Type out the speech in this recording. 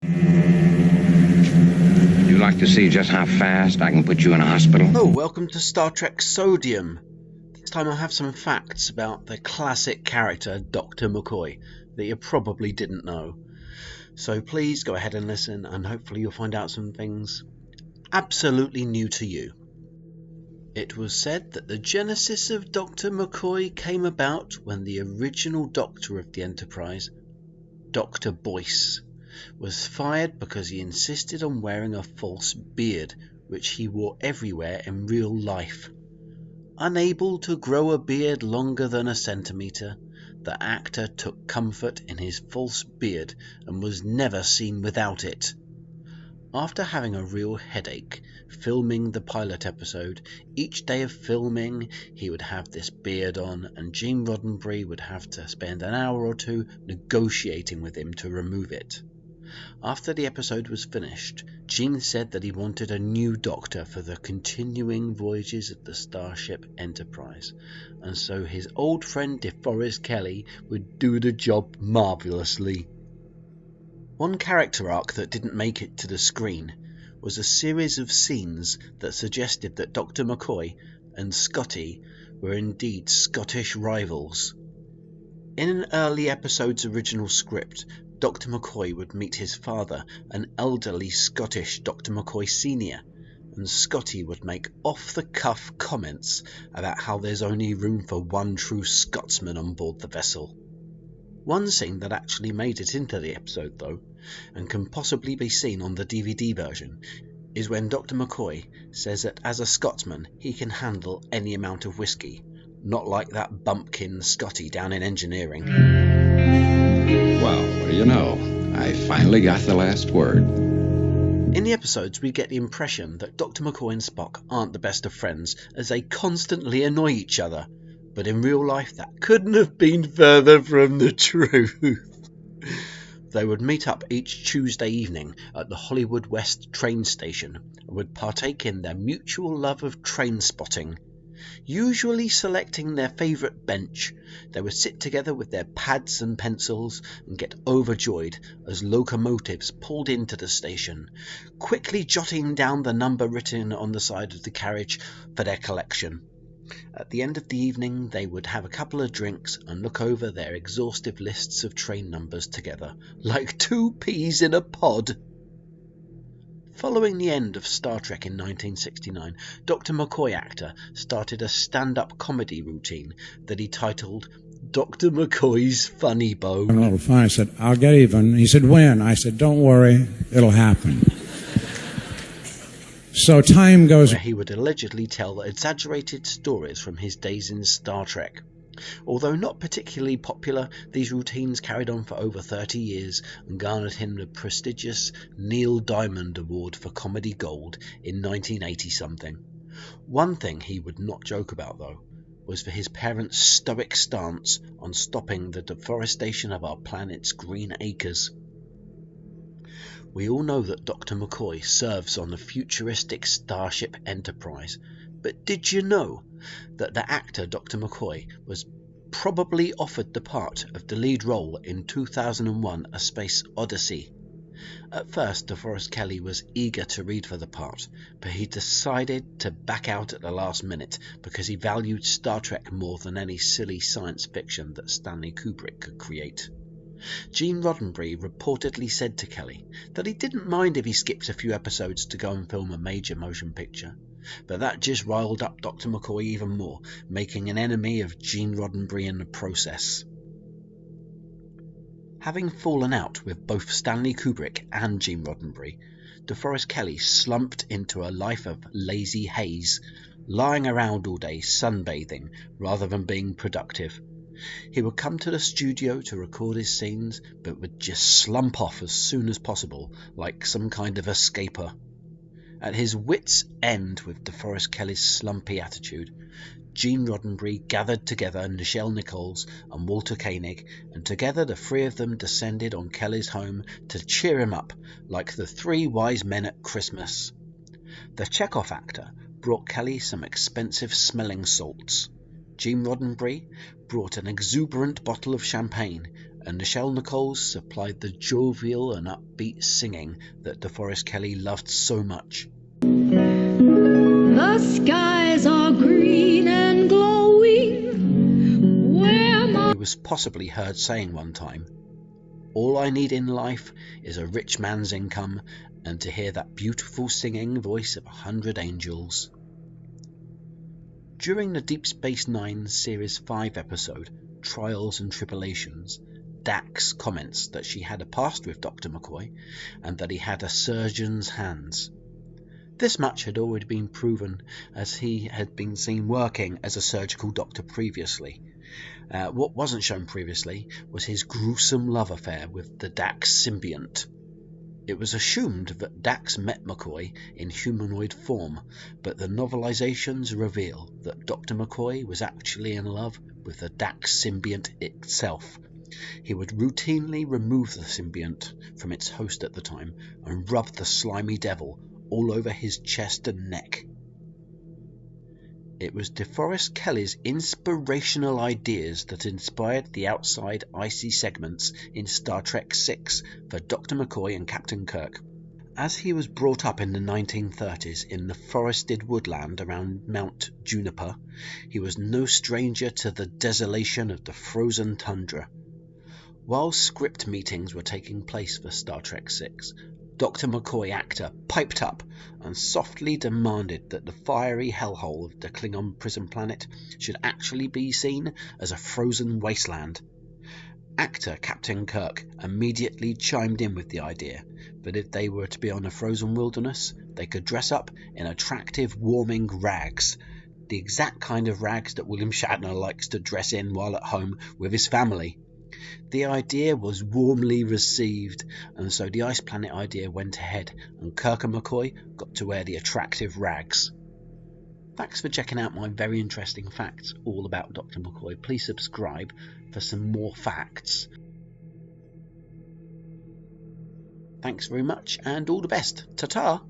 You like to see just how fast I can put you in a hospital? Hello, welcome to Star Trek Sodium. This time I have some facts about the classic character Dr. McCoy that you probably didn't know. So please go ahead and listen, and hopefully you'll find out some things absolutely new to you. It was said that the genesis of Dr. McCoy came about when the original doctor of the Enterprise, Dr. Boyce, was fired because he insisted on wearing a false beard, which he wore everywhere in real life. Unable to grow a beard longer than a centimetre, the actor took comfort in his false beard and was never seen without it. After having a real headache filming the pilot episode, each day of filming he would have this beard on, and Gene Roddenberry would have to spend an hour or two negotiating with him to remove it. After the episode was finished, Gene said that he wanted a new doctor for the continuing voyages of the Starship Enterprise, and so his old friend DeForest Kelley would do the job marvellously. One character arc that didn't make it to the screen was a series of scenes that suggested that Dr. McCoy and Scotty were indeed Scottish rivals. In an early episode's original script, Dr. McCoy would meet his father, an elderly Scottish Dr. McCoy Sr., and Scotty would make off-the-cuff comments about how there's only room for one true Scotsman on board the vessel. One scene that actually made it into the episode, though, and can possibly be seen on the DVD version, is when Dr. McCoy says that as a Scotsman he can handle any amount of whiskey, not like that bumpkin Scotty down in engineering. Well, what do you know? I finally got the last word. In the episodes, we get the impression that Dr. McCoy and Spock aren't the best of friends, as they constantly annoy each other. But in real life, that couldn't have been further from the truth. They would meet up each Tuesday evening at the Hollywood West train station and would partake in their mutual love of train spotting. Usually selecting their favourite bench, they would sit together with their pads and pencils and get overjoyed as locomotives pulled into the station, quickly jotting down the number written on the side of the carriage for their collection. At the end of the evening, they would have a couple of drinks and look over their exhaustive lists of train numbers together, like two peas in a pod. Following the end of Star Trek in 1969, Dr. McCoy actor started a stand-up comedy routine that he titled Dr. McCoy's Funny Bone. A little fun. I said, I'll get even. He said, when? I said, don't worry, it'll happen. So time goes... Where he would allegedly tell exaggerated stories from his days in Star Trek. Although not particularly popular, these routines carried on for over 30 years and garnered him the prestigious Neil Diamond Award for Comedy Gold in 1980-something. One thing he would not joke about, though, was for his parents' stoic stance on stopping the deforestation of our planet's green acres. We all know that Dr. McCoy serves on the futuristic Starship Enterprise, but did you know that the actor Dr. McCoy was probably offered the part of the lead role in 2001 A Space Odyssey? At first, DeForest Kelley was eager to read for the part, but he decided to back out at the last minute because he valued Star Trek more than any silly science fiction that Stanley Kubrick could create. Gene Roddenberry reportedly said to Kelley that he didn't mind if he skipped a few episodes to go and film a major motion picture, but that just riled up Dr. McCoy even more, making an enemy of Gene Roddenberry in the process. Having fallen out with both Stanley Kubrick and Gene Roddenberry, DeForest Kelley slumped into a life of lazy haze, lying around all day sunbathing rather than being productive. He would come to the studio to record his scenes, but would just slump off as soon as possible, like some kind of escaper. At his wits' end with DeForest Kelley's slumpy attitude, Gene Roddenberry gathered together Nichelle Nichols and Walter Koenig, and together the three of them descended on Kelley's home to cheer him up like the three wise men at Christmas. The Chekhov actor brought Kelley some expensive smelling salts. Gene Roddenberry brought an exuberant bottle of champagne, and Nichelle Nichols supplied the jovial and upbeat singing that DeForest Kelley loved so much. The skies are green and glowing. Where He was possibly heard saying one time, "All I need in life is a rich man's income and to hear that beautiful singing voice of 100 angels." During the Deep Space Nine Series 5 episode, Trials and Tribulations, Dax comments that she had a past with Dr. McCoy and that he had a surgeon's hands. This much had already been proven, as he had been seen working as a surgical doctor previously. What wasn't shown previously was his gruesome love affair with the Dax symbiont. It was assumed that Dax met McCoy in humanoid form, but the novelizations reveal that Dr. McCoy was actually in love with the Dax symbiont itself. He would routinely remove the symbiont from its host at the time and rub the slimy devil all over his chest and neck. It was DeForest Kelley's inspirational ideas that inspired the outside icy segments in Star Trek VI for Dr. McCoy and Captain Kirk. As he was brought up in the 1930s in the forested woodland around Mount Juniper, he was no stranger to the desolation of the frozen tundra. While script meetings were taking place for Star Trek VI, Dr. McCoy actor piped up and softly demanded that the fiery hellhole of the Klingon prison planet should actually be seen as a frozen wasteland. Actor Captain Kirk immediately chimed in with the idea that if they were to be on a frozen wilderness, they could dress up in attractive warming rags, the exact kind of rags that William Shatner likes to dress in while at home with his family. The idea was warmly received, and so the Ice Planet idea went ahead, and Kirk and McCoy got to wear the attractive rags. Thanks for checking out my very interesting facts all about Dr. McCoy. Please subscribe for some more facts. Thanks very much, and all the best. Ta-ta!